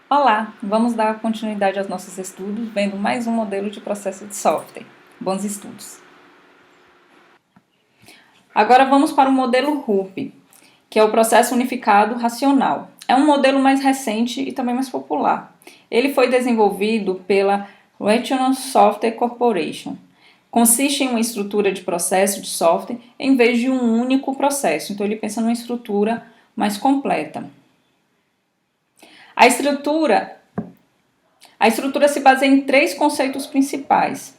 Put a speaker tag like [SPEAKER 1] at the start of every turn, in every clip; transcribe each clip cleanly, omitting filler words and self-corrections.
[SPEAKER 1] Olá, vamos dar continuidade aos nossos estudos, vendo mais um modelo de processo de software. Bons estudos! Agora vamos para o modelo RUP, que é o Processo Unificado Racional. É um modelo mais recente e também mais popular. Ele foi desenvolvido pela Rational Software Corporation. Consiste em uma estrutura de processo de software em vez de um único processo, então ele pensa numa estrutura mais completa. A estrutura se baseia em três conceitos principais: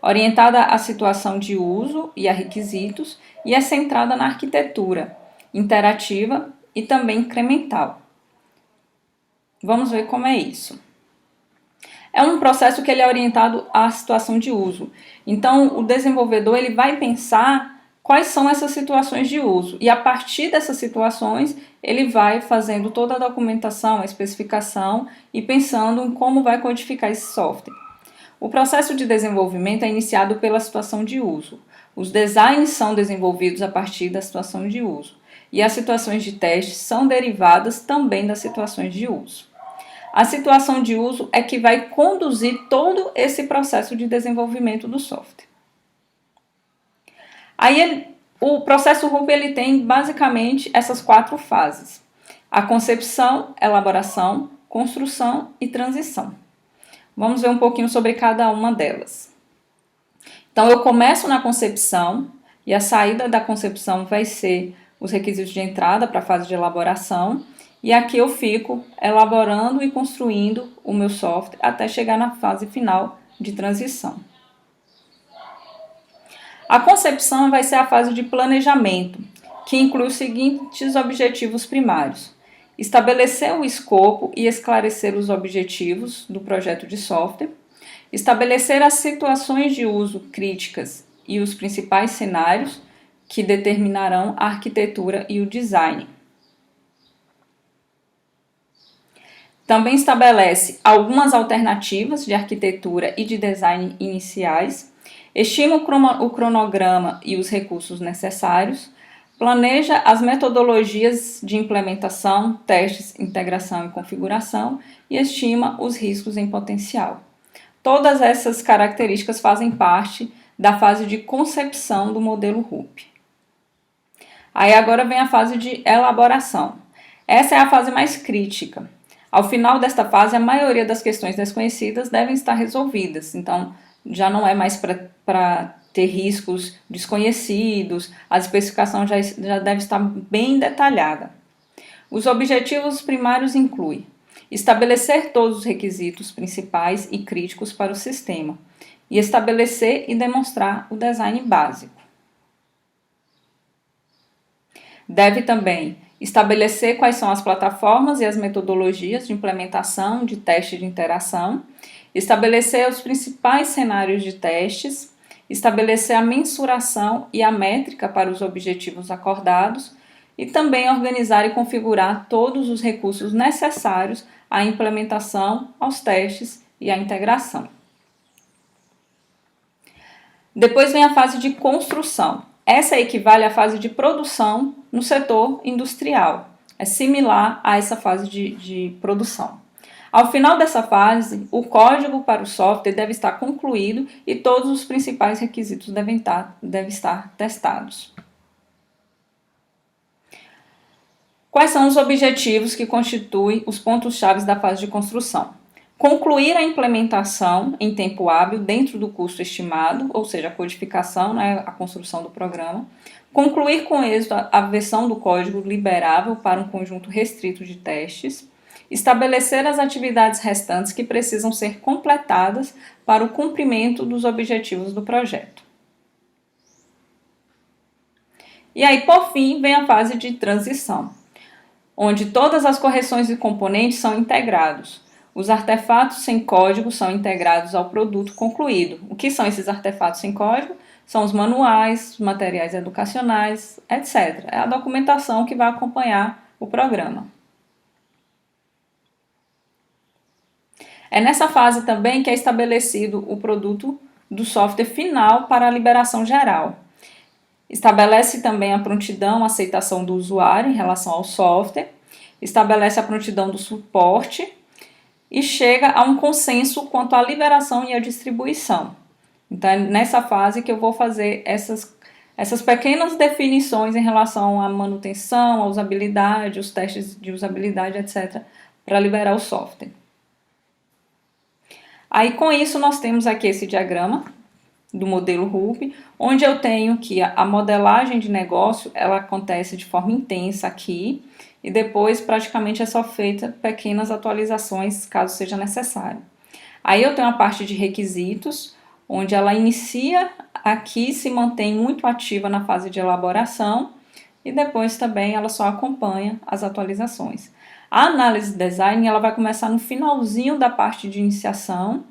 [SPEAKER 1] orientada à situação de uso e a requisitos, e é centrada na arquitetura interativa e também incremental. Vamos ver como é isso. É um processo que ele é orientado à situação de uso. Então, o desenvolvedor ele vai pensar quais são essas situações de uso e a partir dessas situações ele vai fazendo toda a documentação, a especificação e pensando em como vai codificar esse software. O processo de desenvolvimento é iniciado pela situação de uso. Os designs são desenvolvidos a partir da situação de uso e as situações de teste são derivadas também das situações de uso. A situação de uso é que vai conduzir todo esse processo de desenvolvimento do software. O processo RUP ele tem basicamente essas quatro fases: a concepção, elaboração, construção e transição. Vamos ver um pouquinho sobre cada uma delas. Então, eu começo na concepção e a saída da concepção vai ser os requisitos de entrada para a fase de elaboração. E aqui eu fico elaborando e construindo o meu software até chegar na fase final de transição. A concepção vai ser a fase de planejamento, que inclui os seguintes objetivos primários: estabelecer o escopo e esclarecer os objetivos do projeto de software, estabelecer as situações de uso críticas e os principais cenários que determinarão a arquitetura e o design. Também estabelece algumas alternativas de arquitetura e de design iniciais, estima o cronograma e os recursos necessários, planeja as metodologias de implementação, testes, integração e configuração e estima os riscos em potencial. Todas essas características fazem parte da fase de concepção do modelo RUP. Aí agora vem a fase de elaboração. Essa é a fase mais crítica. Ao final desta fase, a maioria das questões desconhecidas devem estar resolvidas, então já não é mais para ter riscos desconhecidos, a especificação já deve estar bem detalhada. Os objetivos primários incluem estabelecer todos os requisitos principais e críticos para o sistema e estabelecer e demonstrar o design básico. Deve também estabelecer quais são as plataformas e as metodologias de implementação de teste de interação, estabelecer os principais cenários de testes, estabelecer a mensuração e a métrica para os objetivos acordados e também organizar e configurar todos os recursos necessários à implementação, aos testes e à integração. Depois vem a fase de construção. Essa equivale à fase de produção no setor industrial. É similar a essa fase de produção. Ao final dessa fase, o código para o software deve estar concluído e todos os principais requisitos devem estar testados. Quais são os objetivos que constituem os pontos-chave da fase de construção? Concluir a implementação em tempo hábil dentro do custo estimado, ou seja, a codificação, a construção do programa. Concluir com êxito a versão do código liberável para um conjunto restrito de testes. Estabelecer as atividades restantes que precisam ser completadas para o cumprimento dos objetivos do projeto. E aí, por fim, vem a fase de transição, onde todas as correções e componentes são integrados. Os artefatos sem código são integrados ao produto concluído. O que são esses artefatos sem código? São os manuais, os materiais educacionais, etc. É a documentação que vai acompanhar o programa. É nessa fase também que é estabelecido o produto do software final para a liberação geral. Estabelece também a prontidão, a aceitação do usuário em relação ao software, estabelece a prontidão do suporte e chega a um consenso quanto à liberação e à distribuição. Então, é nessa fase que eu vou fazer essas pequenas definições em relação à manutenção, à usabilidade, os testes de usabilidade, etc., para liberar o software. Aí, com isso, nós temos aqui esse diagrama do modelo RUP, onde eu tenho que a modelagem de negócio, ela acontece de forma intensa aqui, e depois praticamente é só feita pequenas atualizações, caso seja necessário. Aí eu tenho a parte de requisitos, onde ela inicia aqui, se mantém muito ativa na fase de elaboração, e depois também ela só acompanha as atualizações. A análise de design, ela vai começar no finalzinho da parte de iniciação,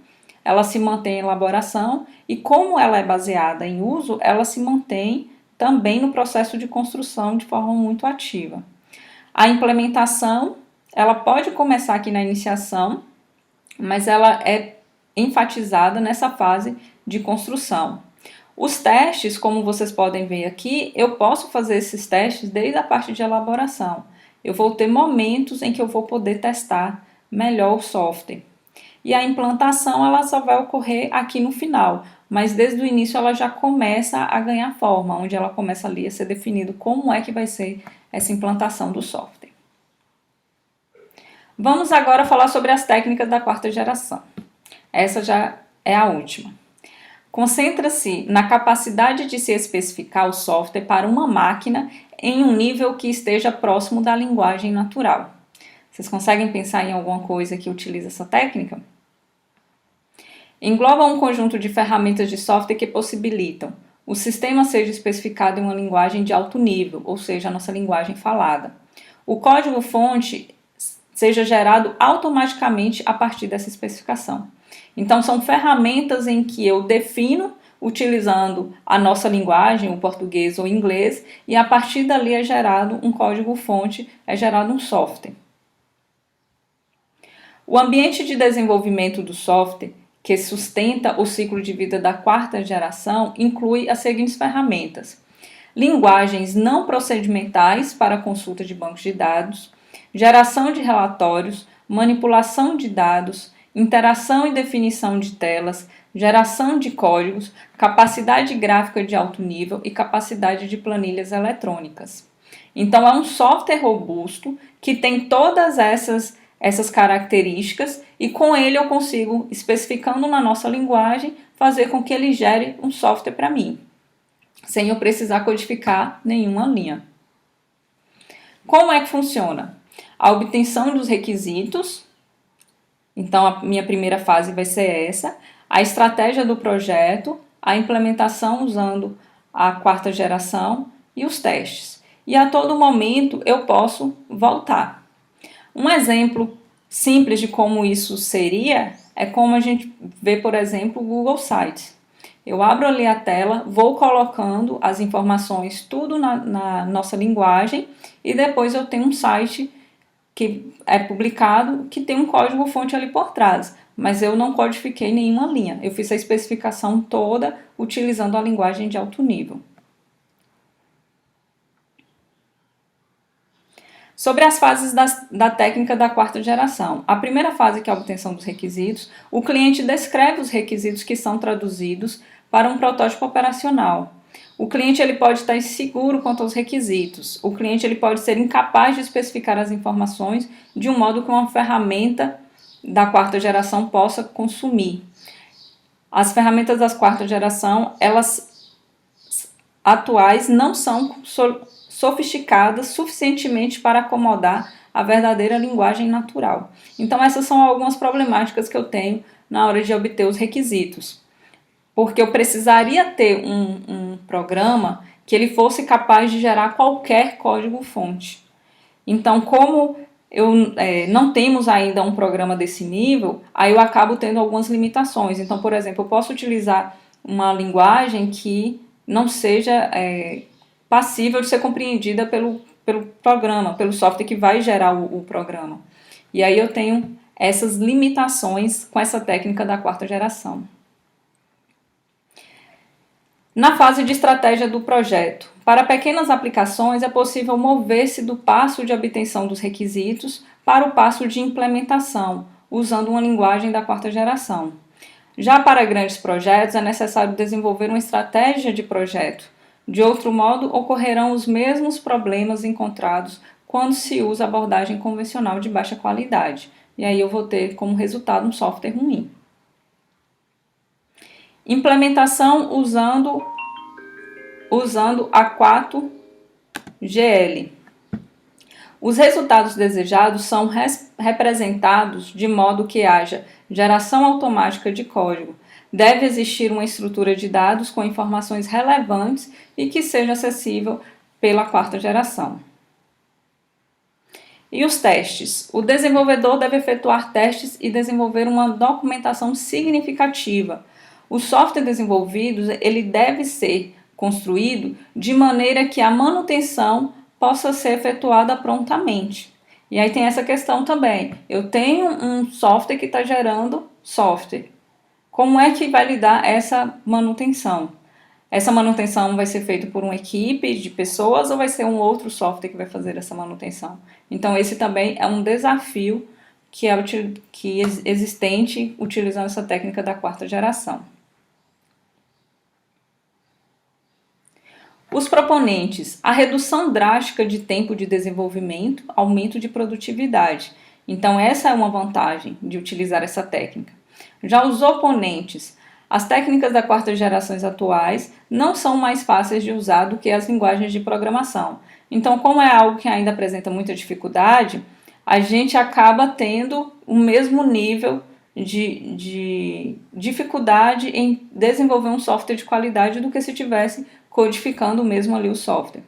[SPEAKER 1] ela se mantém em elaboração e como ela é baseada em uso, ela se mantém também no processo de construção de forma muito ativa. A implementação, ela pode começar aqui na iniciação, mas ela é enfatizada nessa fase de construção. Os testes, como vocês podem ver aqui, eu posso fazer esses testes desde a parte de elaboração. Eu vou ter momentos em que eu vou poder testar melhor o software. E a implantação ela só vai ocorrer aqui no final, mas desde o início ela já começa a ganhar forma, onde ela começa ali a ser definido como é que vai ser essa implantação do software. Vamos agora falar sobre as técnicas da quarta geração. Essa já é a última. Concentra-se na capacidade de se especificar o software para uma máquina em um nível que esteja próximo da linguagem natural. Vocês conseguem pensar em alguma coisa que utiliza essa técnica? Engloba um conjunto de ferramentas de software que possibilitam o sistema seja especificado em uma linguagem de alto nível, ou seja, a nossa linguagem falada. O código-fonte seja gerado automaticamente a partir dessa especificação. Então, são ferramentas em que eu defino utilizando a nossa linguagem, o português ou o inglês, e a partir dali é gerado um código-fonte, é gerado um software. O ambiente de desenvolvimento do software, que sustenta o ciclo de vida da quarta geração, inclui as seguintes ferramentas: linguagens não procedimentais para consulta de bancos de dados, geração de relatórios, manipulação de dados, interação e definição de telas, geração de códigos, capacidade gráfica de alto nível e capacidade de planilhas eletrônicas. Então, é um software robusto que tem todas essas características e com ele eu consigo, especificando na nossa linguagem, fazer com que ele gere um software para mim, sem eu precisar codificar nenhuma linha. Como é que funciona? A obtenção dos requisitos, então a minha primeira fase vai ser essa, a estratégia do projeto, a implementação usando a quarta geração e os testes. E a todo momento eu posso voltar. Um exemplo simples de como isso seria é como a gente vê, por exemplo, o Google Sites. Eu abro ali a tela, vou colocando as informações tudo na nossa linguagem e depois eu tenho um site que é publicado que tem um código-fonte ali por trás, mas eu não codifiquei nenhuma linha. Eu fiz a especificação toda utilizando a linguagem de alto nível. Sobre as fases da técnica da quarta geração. A primeira fase, que é a obtenção dos requisitos, o cliente descreve os requisitos que são traduzidos para um protótipo operacional. O cliente ele pode estar inseguro quanto aos requisitos. O cliente ele pode ser incapaz de especificar as informações de um modo que uma ferramenta da quarta geração possa consumir. As ferramentas da quarta geração, elas atuais não são sofisticadas suficientemente para acomodar a verdadeira linguagem natural. Então, essas são algumas problemáticas que eu tenho na hora de obter os requisitos. Porque eu precisaria ter um programa que ele fosse capaz de gerar qualquer código-fonte. Então, como não temos ainda um programa desse nível, aí eu acabo tendo algumas limitações. Então, por exemplo, eu posso utilizar uma linguagem que não seja passível de ser compreendida pelo programa, pelo software que vai gerar o programa. E aí eu tenho essas limitações com essa técnica da quarta geração. Na fase de estratégia do projeto, para pequenas aplicações é possível mover-se do passo de obtenção dos requisitos para o passo de implementação, usando uma linguagem da quarta geração. Já para grandes projetos, é necessário desenvolver uma estratégia de projeto. De outro modo, ocorrerão os mesmos problemas encontrados quando se usa abordagem convencional de baixa qualidade. E aí eu vou ter como resultado um software ruim. Implementação usando A4GL. Os resultados desejados são representados de modo que haja geração automática de código. Deve existir uma estrutura de dados com informações relevantes e que seja acessível pela quarta geração. E os testes? O desenvolvedor deve efetuar testes e desenvolver uma documentação significativa. O software desenvolvido ele deve ser construído de maneira que a manutenção possa ser efetuada prontamente. E aí tem essa questão também. Eu tenho um software que está gerando software. Como é que vai lidar essa manutenção? Essa manutenção vai ser feita por uma equipe de pessoas ou vai ser um outro software que vai fazer essa manutenção? Então esse também é um desafio que é existente utilizando essa técnica da quarta geração. Os proponentes, a redução drástica de tempo de desenvolvimento, aumento de produtividade. Então essa é uma vantagem de utilizar essa técnica. Já os oponentes, as técnicas da quarta geração atuais não são mais fáceis de usar do que as linguagens de programação. Então, como é algo que ainda apresenta muita dificuldade, a gente acaba tendo o mesmo nível de dificuldade em desenvolver um software de qualidade do que se tivesse codificando mesmo ali o software.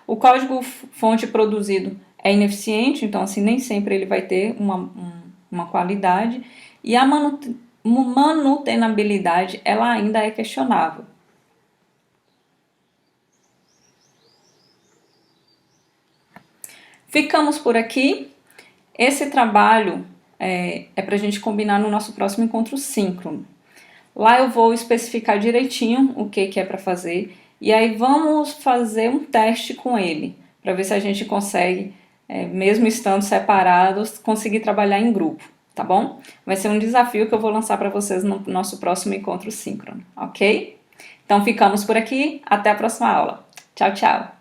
[SPEAKER 1] O código-fonte produzido é ineficiente, então assim, nem sempre ele vai ter uma qualidade, e a manutenabilidade ela ainda é questionável. Ficamos por aqui. Esse trabalho é para a gente combinar no nosso próximo encontro síncrono. Lá eu vou especificar direitinho o que é para fazer e aí vamos fazer um teste com ele para ver se a gente consegue, mesmo estando separados, conseguir trabalhar em grupo, tá bom? Vai ser um desafio que eu vou lançar para vocês no nosso próximo encontro síncrono, ok? Então ficamos por aqui, até a próxima aula. Tchau, tchau!